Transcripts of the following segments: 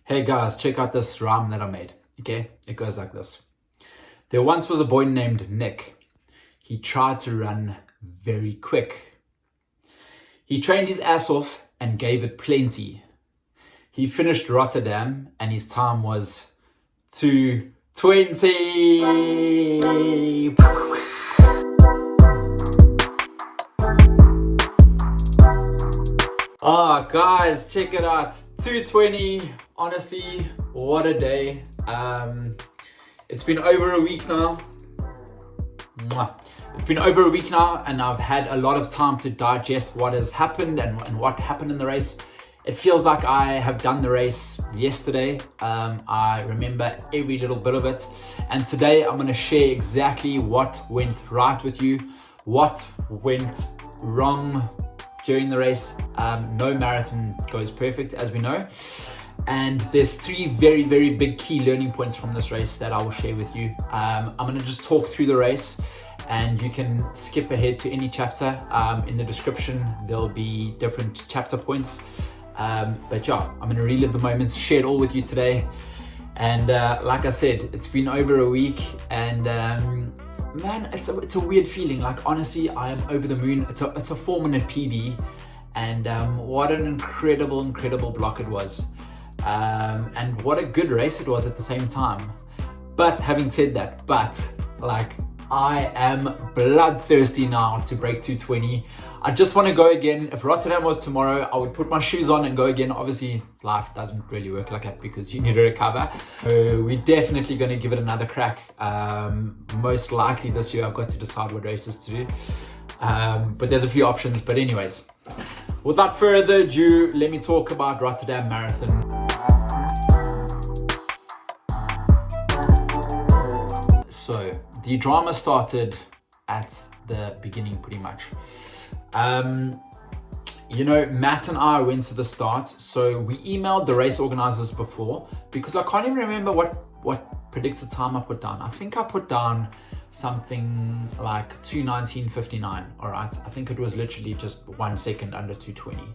Hey guys, check out this rhyme that I made. Okay, it goes like this. There once was a boy named Nick. He tried to run very quick. He trained his ass off and gave it plenty. He finished Rotterdam and his time was 2:20. Guys, check it out. 2:20. Honestly, what a day. It's been over a week now. It's been over a week now, and I've had a lot of time to digest what has happened and what happened in the race. It feels like I have done the race yesterday. I remember every little bit of it. And today I'm going to share exactly what went right with you, what went wrong during the race. No marathon goes perfect, as we know. And there's three very, very big key learning points from this race that I will share with you. I'm going to just talk through the race, and you can skip ahead to any chapter. In the description, there'll be different chapter points. But yeah, I'm going to relive the moments, share it all with you today. And like I said, it's been over a week, and man, it's a weird feeling. Like, honestly, I am over the moon. It's a 4-minute PB, and what an incredible block it was. And what a good race it was at the same time. But having said that, I am bloodthirsty now to break 2:20. I just want to go again. If Rotterdam was tomorrow, I would put my shoes on and go again. Obviously, life doesn't really work like that because you need to recover. So we're definitely going to give it another crack. Most likely this year I've got to decide what races to do. But there's a few options. But anyways, without further ado, let me talk about Rotterdam Marathon. So the drama started at the beginning pretty much. Matt and I went to the start. So we emailed the race organizers before, because I can't even remember what predicted time I put down. I think I put down something like 2:19:59. All right. I think it was literally just 1 second under 2:20.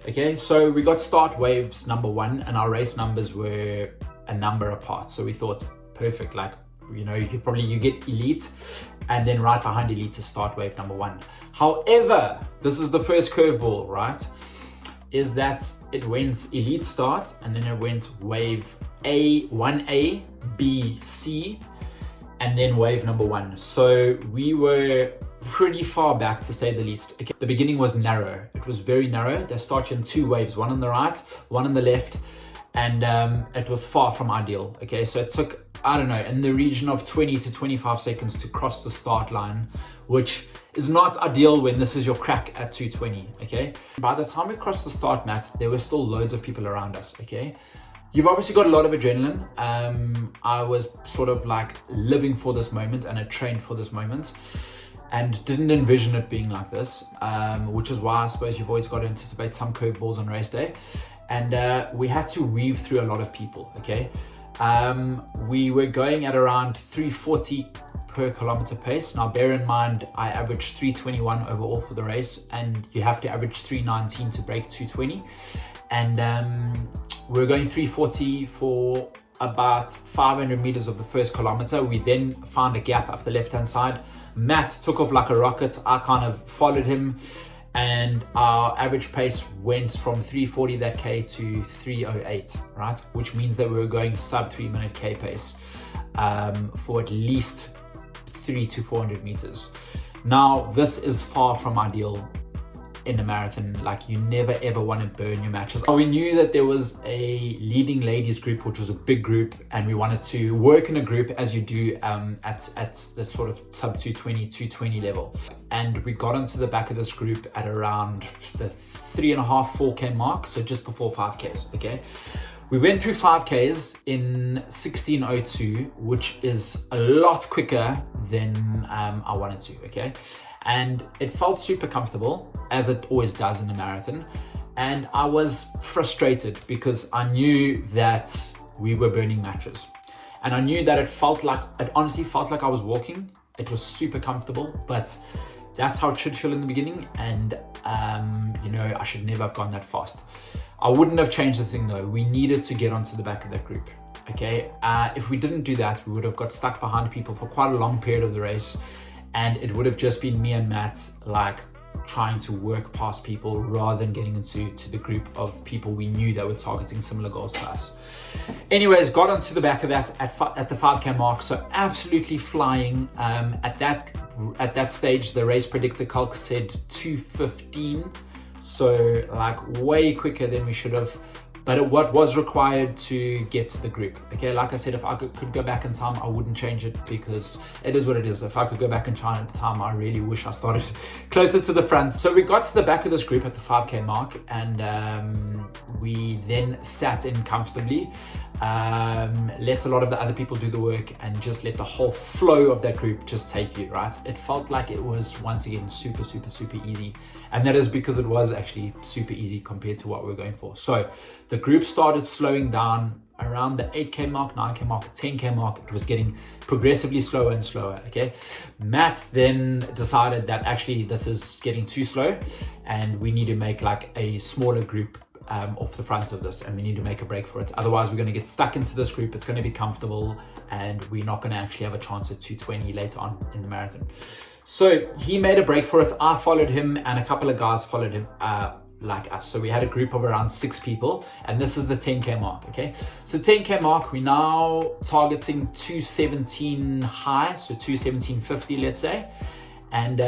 Okay. So we got start waves number 1, and our race numbers were a number apart. So we thought, perfect. You get elite, and then right behind elite is start wave number 1. However, this is the first curveball, right? Is that it went elite start, and then it went wave A, 1A, B, C, and then wave number 1. So we were pretty far back, to say the least. Okay. The beginning was narrow. It was very narrow. They start you in 2 waves, one on the right, one on the left. And it was far from ideal. Okay, so it took, I don't know, in the region of 20 to 25 seconds to cross the start line, which is not ideal when this is your crack at 2:20. Okay, by the time we crossed the start mat, there were still loads of people around us. Okay, you've obviously got a lot of adrenaline. I was sort of like living for this moment, and I trained for this moment, and didn't envision it being like this, which is why I suppose you've always got to anticipate some curveballs on race day. And we had to weave through a lot of people, okay? We were going at around 3:40 per kilometer pace. Now, bear in mind, I averaged 3:21 overall for the race, and you have to average 3:19 to break 2:20. And we were going 3:40 for about 500 meters of the first kilometer. We then found a gap up the left-hand side. Matt took off like a rocket. I kind of followed him, and our average pace went from 3:40 that K to 3:08, right? Which means that we were going sub 3-minute K pace for at least 300 to 400 meters. Now, this is far from ideal in a marathon. Like, you never ever want to burn your matches. We knew that there was a leading ladies group, which was a big group, and we wanted to work in a group as you do at the sort of sub 220 level. And we got into the back of this group at around the 3.5, 4K mark, so just before 5Ks, okay? We went through 5Ks in 16:02, which is a lot quicker than I wanted to, okay? And it felt super comfortable, as it always does in a marathon. And I was frustrated because I knew that we were burning matches. And I knew that it honestly felt like I was walking. It was super comfortable, but that's how it should feel in the beginning. And, I should never have gone that fast. I wouldn't have changed the thing though. We needed to get onto the back of that group. Okay, if we didn't do that, we would have got stuck behind people for quite a long period of the race, and it would have just been me and Matt like trying to work past people rather than getting into the group of people we knew that were targeting similar goals to us. Anyways, got onto the back of that at the 5K mark, so absolutely flying. At that stage, the race predictor calc said 2:15, so like way quicker than we should have. But what was required to get to the group. Okay, like I said, if I could go back in time, I wouldn't change it because it is what it is. If I could go back in time, I really wish I started closer to the front. So we got to the back of this group at the 5K mark, and we then sat in comfortably, let a lot of the other people do the work, and just let the whole flow of that group just take you, right? It felt like it was, once again, super, super, super easy. And that is because it was actually super easy compared to what we were going for. So the group started slowing down around the 8K mark, 9K mark, 10K mark. It was getting progressively slower and slower, okay? Matt then decided that actually this is getting too slow and we need to make like a smaller group off the front of this, and we need to make a break for it. Otherwise, we're going to get stuck into this group. It's going to be comfortable and we're not going to actually have a chance at 2:20 later on in the marathon. So he made a break for it. I followed him and a couple of guys followed him like us. So we had a group of around 6 people, and this is the 10K mark, okay? So 10K mark, we're now targeting 2:17 high, so 2:17.50, let's say. And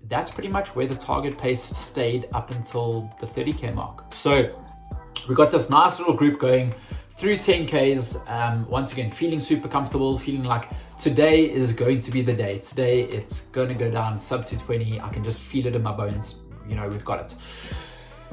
that's pretty much where the target pace stayed up until the 30K mark. So we got this nice little group going through 10Ks. Once again, feeling super comfortable, feeling like today is going to be the day. Today it's going to go down sub 2:20. I can just feel it in my bones. You know, we've got it.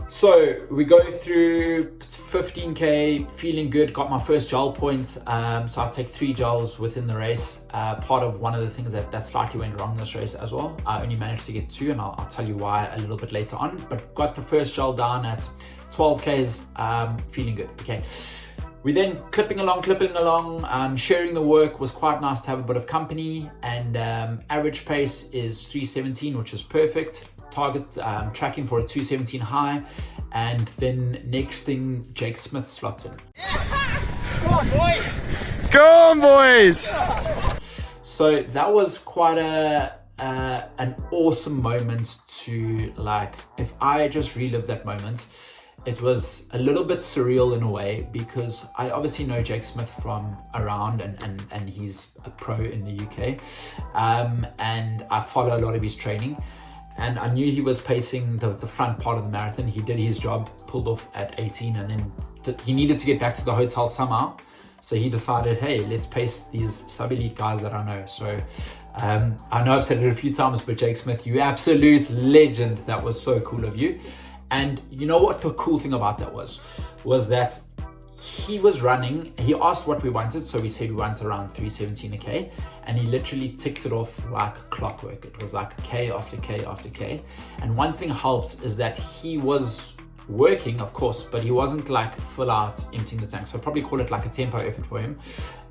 So we go through 15K, feeling good, got my first gel points. So I take 3 gels within the race. Part of one of the things that slightly went wrong this race as well. I only managed to get 2, and I'll tell you why a little bit later on. But got the first gel down at 12Ks, feeling good, okay. We then clipping along, sharing the work. Was quite nice to have a bit of company, and average pace is 3:17, which is perfect. Target tracking for a 2:17 high, and then next thing, Jake Smith slots in. Come on, boys! Go on, boys! So that was quite an awesome moment to, like, if I just relive that moment, it was a little bit surreal in a way, because I obviously know Jake Smith from around, and he's a pro in the UK, and I follow a lot of his training. And I knew he was pacing the front part of the marathon. He did his job, pulled off at 18, and then he needed to get back to the hotel somehow. So he decided, hey, let's pace these sub-elite guys that I know. So I know I've said it a few times, but Jake Smith, you absolute legend. That was so cool of you. And you know what the cool thing about that was that he was running, he asked what we wanted, so we said we wanted around 3:17 a K, and he literally ticked it off like clockwork. It was like K after K after K. And one thing helps is that he was working, of course, but he wasn't like full out emptying the tank. So I'd probably call it like a tempo effort for him.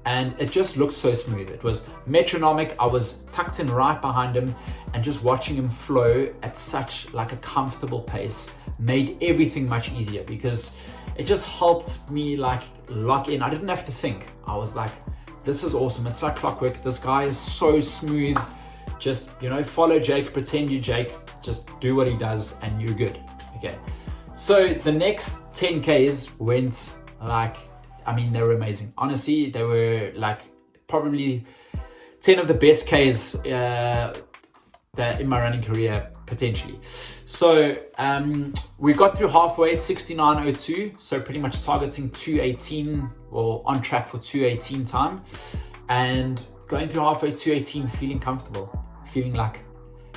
And it just looked so smooth. It was metronomic. I was tucked in right behind him, and just watching him flow at such like a comfortable pace made everything much easier, because it just helped me like lock in. I didn't have to think. I was like, this is awesome. It's like clockwork. This guy is so smooth. Just, you know, follow Jake, pretend you're Jake, just do what he does and you're good. Okay. So the next 10Ks went like, I mean, they were amazing. Honestly, they were like probably 10 of the best Ks that in my running career, potentially. So we got through halfway, 69:02. So pretty much targeting 2:18, or on track for 2:18 time. And going through halfway, 2:18, feeling comfortable, feeling like,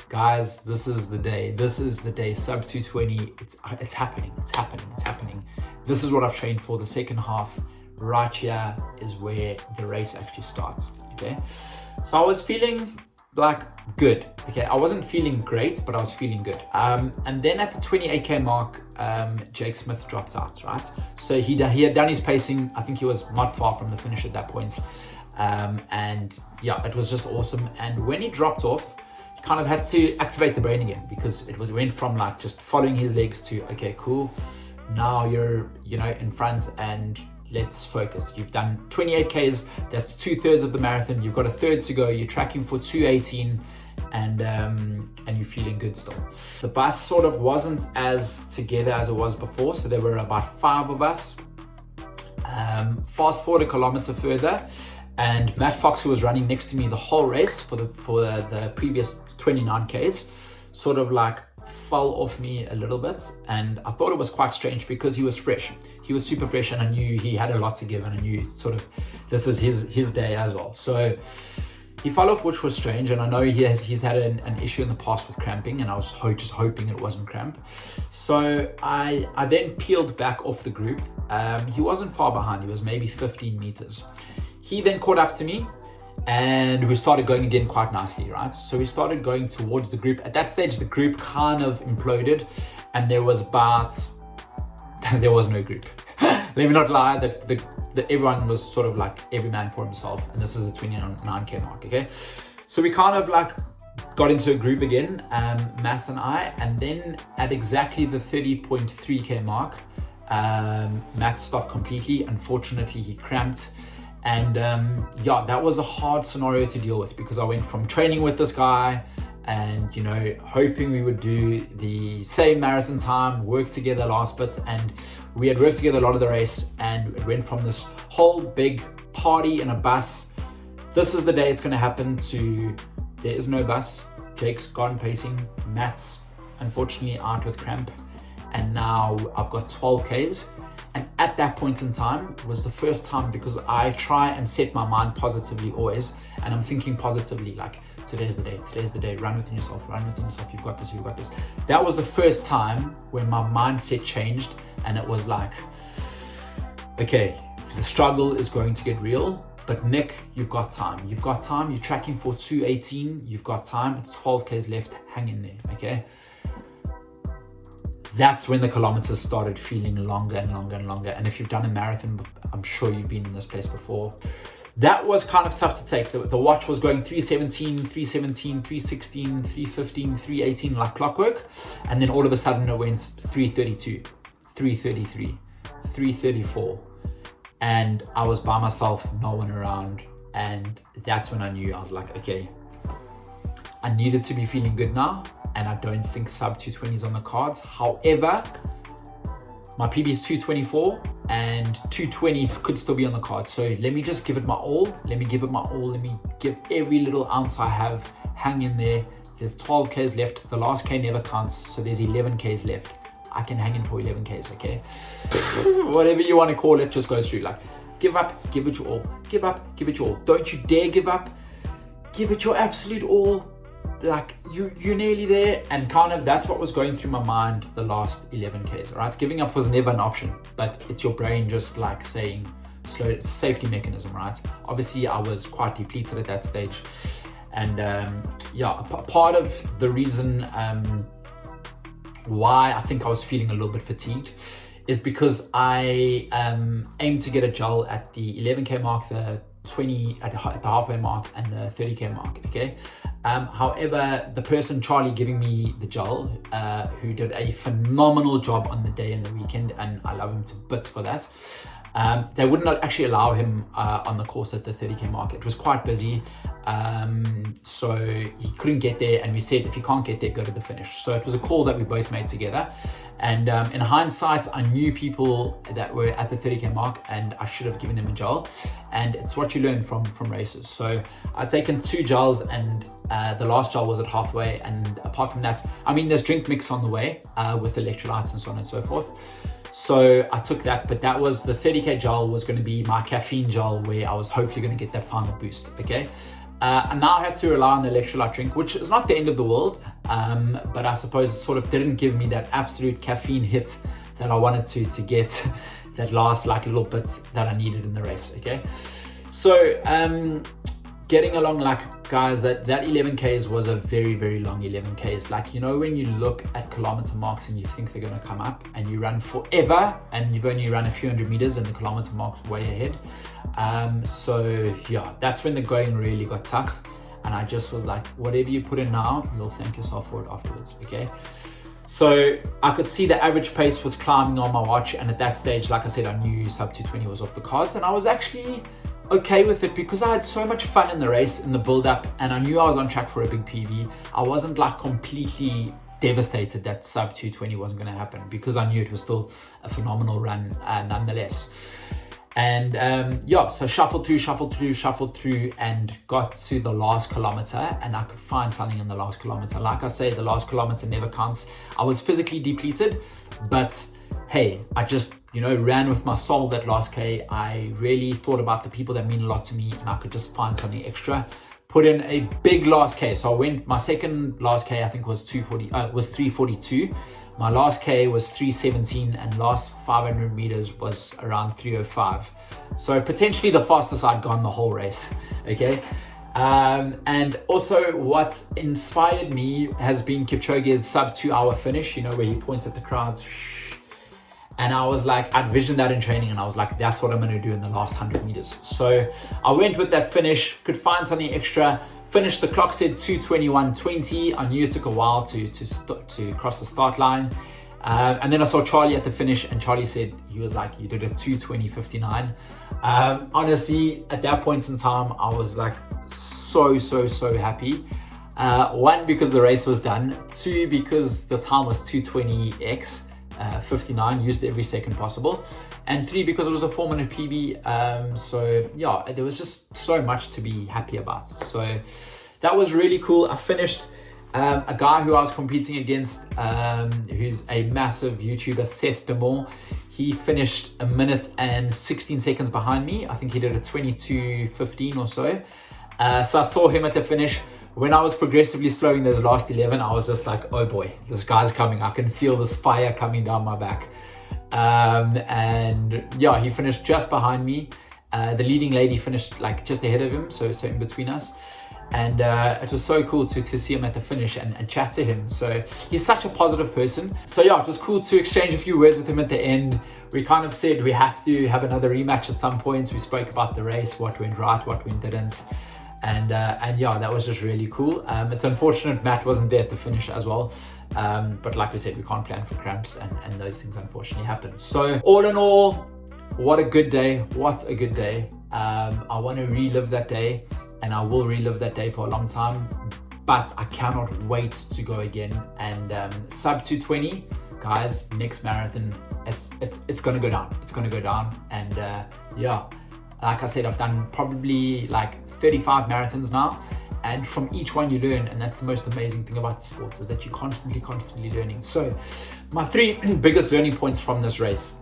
guys, this is the day. This is the day. Sub 2:20. It's happening. It's happening. It's happening. This is what I've trained for. The second half right here is where the race actually starts. Okay. So I was feeling like good. Okay. I wasn't feeling great, but I was feeling good. And then at the 28K mark, Jake Smith dropped out, right? So he had done his pacing. I think he was not far from the finish at that point. And yeah, it was just awesome. And when he dropped off, kind of had to activate the brain again, because it went from like just following his legs to, okay, cool, now you're, you know, in front and let's focus. You've done 28 Ks, that's 2/3 of the marathon. You've got a third to go. You're tracking for 2:18 and you're feeling good still. The bus sort of wasn't as together as it was before. So there were about 5 of us. Fast forward a kilometer further, and Matt Fox, who was running next to me the whole race for the previous 29 Ks, sort of like fell off me a little bit, and I thought it was quite strange because he was fresh. He was super fresh, and I knew he had a lot to give, and I knew sort of this is his day as well. So he fell off, which was strange, and I know he's had an issue in the past with cramping, and I was just hoping it wasn't cramp. So I then peeled back off the group. He wasn't far behind. He was maybe 15 meters. He then caught up to me, and we started going again quite nicely, right? So we started going towards the group. At that stage, the group kind of imploded, and there was no group. Let me not lie, that everyone was sort of like every man for himself, and this is the 29K mark, okay? So we kind of like got into a group again, Matt and I, and then at exactly the 30.3K mark, Matt stopped completely. Unfortunately, he cramped. And yeah, that was a hard scenario to deal with, because I went from training with this guy and, you know, hoping we would do the same marathon time, work together last bit, and we had worked together a lot of the race, and it went from this whole big party in a bus. This is the day it's going to happen, to there is no bus. Jake's gone pacing. Matt's unfortunately out with cramp, and now I've got 12 Ks. And at that point in time was the first time, because I try and set my mind positively always, and I'm thinking positively, like today's the day, run within yourself, you've got this. That was the first time when my mindset changed, and it was like, okay, the struggle is going to get real, but Nick, you've got time, you're tracking for 2:18, you've got time, it's 12 Ks left, hang in there, okay? That's when the kilometers started feeling longer and longer and longer. And if you've done a marathon, I'm sure you've been in this place before. That was kind of tough to take. The watch was going 3:17, 3:16, 3:15, 3:18 like clockwork. And then all of a sudden it went 3:32, 3:33, 3:34. And I was by myself, no one around. And that's when I knew, I was like, okay, I needed to be feeling good now. And I don't think sub 220 is on the cards. However, my PB is 224 and 220 could still be on the cards. So let me just give it my all. Let me give every little ounce I have, hang in there. There's 12 Ks left. The last K never counts. So there's 11 Ks left. I can hang in for 11 Ks, okay? Whatever you want to call it, just goes through. Like, give up, give it your all. Give up, give it your all. Don't you dare give up. Give it your absolute all. Like you're nearly there, and kind of that's what was going through my mind the last 11 Ks, right? Giving up was never an option, but it's your brain just like saying slow. It's a safety mechanism, right? Obviously I was quite depleted at that stage, and yeah, part of the reason why I think I was feeling a little bit fatigued is because I aimed to get a gel at the 11K mark, the 20 at the halfway mark, and the 30K mark, okay? However, the person, Charlie, giving me the gel, who did a phenomenal job on the day and the weekend, and I love him to bits for that, they wouldn't actually allow him on the course at the 30K mark. It was quite busy, so he couldn't get there, and we said, if you can't get there, go to the finish. So it was a call that we both made together. And in hindsight, I knew people that were at the 30K mark, and I should have given them a gel. And it's what you learn from races. So I'd taken 2 gels, and the last gel was at halfway. And apart from that, I mean, there's drink mix on the way with electrolytes and so on and so forth. So I took that, but that was the 30K gel was going to be my caffeine gel, where I was hopefully going to get that final boost, okay? And now I had to rely on the electrolyte drink, which is not the end of the world, but I suppose it sort of didn't give me that absolute caffeine hit that I wanted to get that last like little bit that I needed in the race, okay? So getting along, like, guys, that 11Ks was a very, very long 11Ks. Like, you know, when you look at kilometer marks and you think they're gonna come up, and you run forever and you've only run a few hundred meters and the kilometer mark's way ahead. So yeah, that's when the going really got tough, and I just was like, whatever you put in now, you'll thank yourself for it afterwards, okay? So I could see the average pace was climbing on my watch, and at that stage, like I said, I knew sub 220 was off the cards, and I was actually okay with it because I had so much fun in the race, in the build up, and I knew I was on track for a big PB. I wasn't like completely devastated that sub 220 wasn't going to happen because I knew it was still a phenomenal run nonetheless. And yeah, so shuffled through and got to the last kilometer, and I could find something in the last kilometer. Like I say, the last kilometer never counts. I was physically depleted, but hey, I just, ran with my soul that last K. I really thought about the people that mean a lot to me, and I could just find something extra. Put in a big last K. So I went, my second last K, I think was 342. My last K was 317, and last 500 meters was around 305. So potentially the fastest I'd gone the whole race, okay? And also what inspired me has been Kipchoge's sub 2 hour finish, where he points at the crowds. And I was like, I'd visioned that in training, and I was like, that's what I'm gonna do in the last 100 meters. So I went with that finish, could find something extra, finished, the clock said 2:21:20. I knew it took a while to cross the start line. And then I saw Charlie at the finish, and Charlie said, he was like, you did a 2:20:59. Honestly, at that point in time, I was like so happy. One, because the race was done. Two, because the time was 2:20x. 59, used every second possible, and 3, because it was a 4-minute PB. So yeah, there was just so much to be happy about. So that was really cool. I finished. A guy who I was competing against, who's a massive YouTuber, Seth Demore, he finished 1 minute and 16 seconds behind me. I think he did a 22:15 or so. So I saw him at the finish. When I was progressively slowing those last 11, I was just like, oh boy, this guy's coming. I can feel this fire coming down my back. And yeah, he finished just behind me. The leading lady finished like just ahead of him, so in between us. And it was so cool to see him at the finish and chat to him. So he's such a positive person. So yeah, it was cool to exchange a few words with him at the end. We kind of said we have to have another rematch at some point. We spoke about the race, what went right, what didn't. And yeah, that was just really cool. It's unfortunate Matt wasn't there at the finish as well. But like we said, we can't plan for cramps, and those things unfortunately happen. So all in all, what a good day. What a good day. I want to relive that day, and I will relive that day for a long time, but I cannot wait to go again. And sub 220, guys, next marathon, it's going to go down. It's going to go down. And yeah, like I said, I've done probably like 35 marathons now, and from each one you learn, and that's the most amazing thing about the sport, is that you're constantly learning. So my 3 biggest learning points from this race.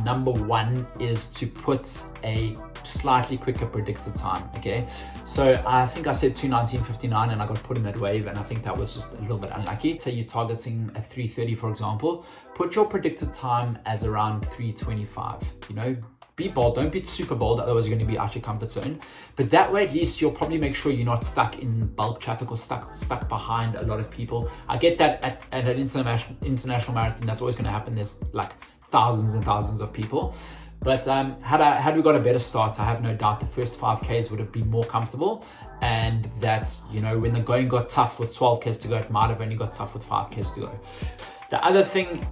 Number 1 is to put a slightly quicker predicted time, okay? So I think I said 2:19:59, and I got put in that wave, and I think that was just a little bit unlucky. Say you're targeting a 3:30, for example, put your predicted time as around 3:25, be bold, don't be super bold, otherwise you're going to be out your comfort zone. But that way, at least you'll probably make sure you're not stuck in bulk traffic or stuck behind a lot of people. I get that at an international marathon, that's always going to happen. There's like thousands and thousands of people. But had we got a better start, I have no doubt the first 5Ks would have been more comfortable, and that, when the going got tough with 12Ks to go, it might have only got tough with 5Ks to go. The other thing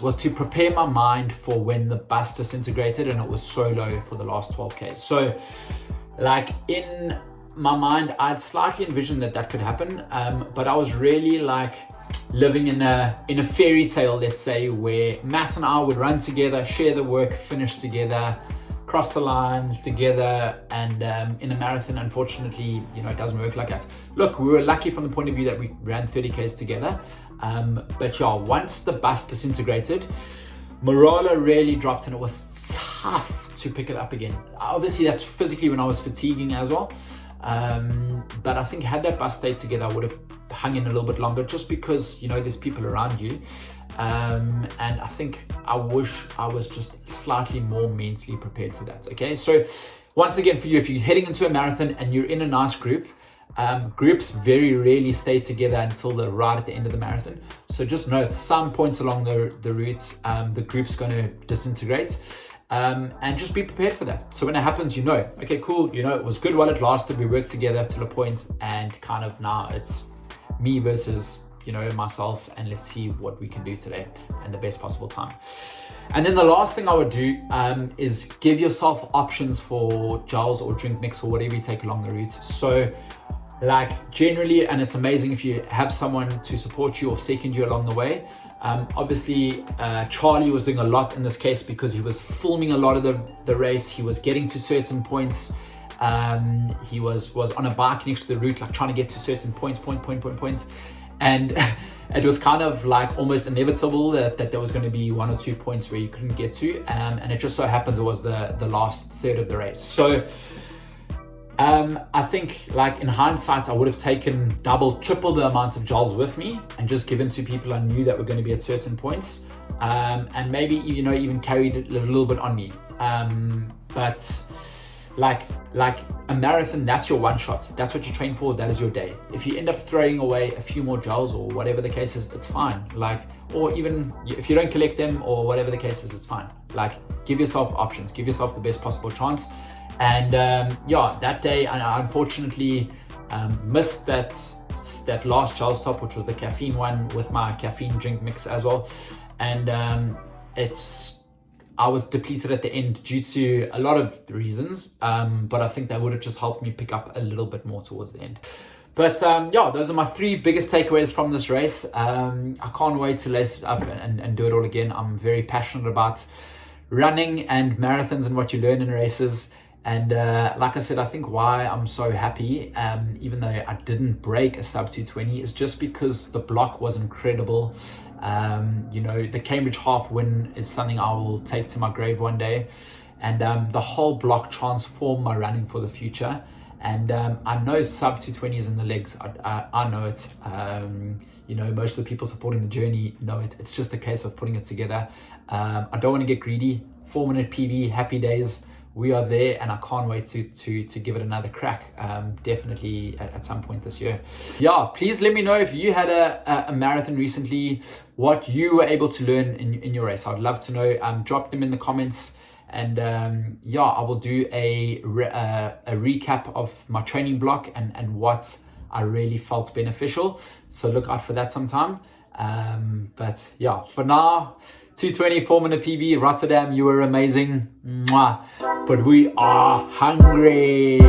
was to prepare my mind for when the bus disintegrated and it was so low for the last 12Ks. So like in my mind, I'd slightly envisioned that could happen, but I was really like living in a fairy tale, let's say, where Matt and I would run together, share the work, finish together, cross the line together. And in a marathon, unfortunately, it doesn't work like that. Look, we were lucky from the point of view that we ran 30Ks together, but yeah, once the bus disintegrated, morale really dropped, and it was tough to pick it up again. Obviously that's physically when I was fatiguing as well, but I think had that bus stayed together, I would have hung in a little bit longer, just because there's people around you, and I think I wish I was just slightly more mentally prepared for that. Okay, so once again, for you, if you're heading into a marathon and you're in a nice group, groups very rarely stay together until right at the end of the marathon. So just know at some points along the route, the group's going to disintegrate. and just be prepared for that. So when it happens, you know, okay, cool, you know, it was good while it lasted. We worked together to the point, and kind of now it's me versus, you know, myself, and let's see what we can do today in the best possible time. And then the last thing I would do is give yourself options for gels or drink mix or whatever you take along the route. So like generally, and it's amazing if you have someone to support you or second you along the way. Obviously, Charlie was doing a lot in this case because he was filming a lot of the race. He was getting to certain points. He was on a bike next to the route, like trying to get to certain points. And it was kind of like almost inevitable that there was going to be 1 or 2 points where you couldn't get to. And it just so happens it was the last third of the race. So I think like in hindsight, I would have taken double, triple the amount of gels with me and just given to people I knew that were going to be at certain points. And maybe, you know, even carried it a little bit on me. But like a marathon, that's your one shot. That's what you train for. That is your day. If you end up throwing away a few more gels or whatever the case is, it's fine. Like, or even if you don't collect them or whatever the case is, it's fine. Like, give yourself options, give yourself the best possible chance. And yeah, that day I unfortunately missed that last gel stop, which was the caffeine one with my caffeine drink mix as well. And I was depleted at the end due to a lot of reasons, but I think that would have just helped me pick up a little bit more towards the end. But yeah, those are my 3 biggest takeaways from this race. I can't wait to lace it up and do it all again. I'm very passionate about running and marathons and what you learn in races. And like I said, I think why I'm so happy, even though I didn't break a sub 220, is just because the block was incredible. You know, the Cambridge half win is something I will take to my grave one day. And the whole block transformed my running for the future. And I know sub 220 is in the legs. I know it. You know, most of the people supporting the journey know it. It's just a case of putting it together. I don't want to get greedy. 4-minute PB, happy days. We are there, and I can't wait to give it another crack. Definitely at some point this year. Yeah, please let me know if you had a marathon recently, what you were able to learn in your race. I'd love to know. Drop them in the comments, and yeah, I will do a recap of my training block and what I really felt beneficial. So look out for that sometime. But yeah, for now, 220 4-minute PB, Rotterdam, you were amazing. Mwah. But we are hungry.